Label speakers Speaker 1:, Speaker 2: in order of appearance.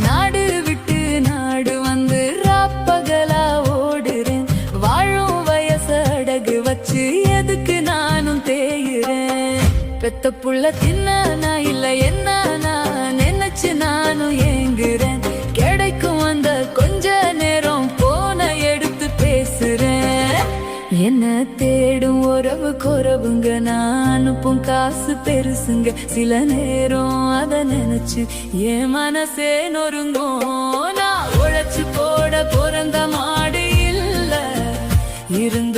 Speaker 1: நாடு விட்டு நாடு வந்து ராப்பகலா ஓடுறேன். வாழும் வயச அடகு வச்சு எதுக்கு நானும் தேயுறேன். பெத்த புள்ள தின்னா இல்ல என்ன நினைச்சு நானும் ஏங்குறேன். கிடைக்கும் அந்த கொஞ்ச நேரம் போன எடுத்து பேசுறேன். என்ன தேடும் உறவு குறவுங்க, நான் அனுப்பும் காசு பெருசுங்க. சில நேரம் அத நினைச்சு என் மனசே நொறுங்கும். நான் உழைச்சு போட பிறந்த மாடு இல்ல இருங்க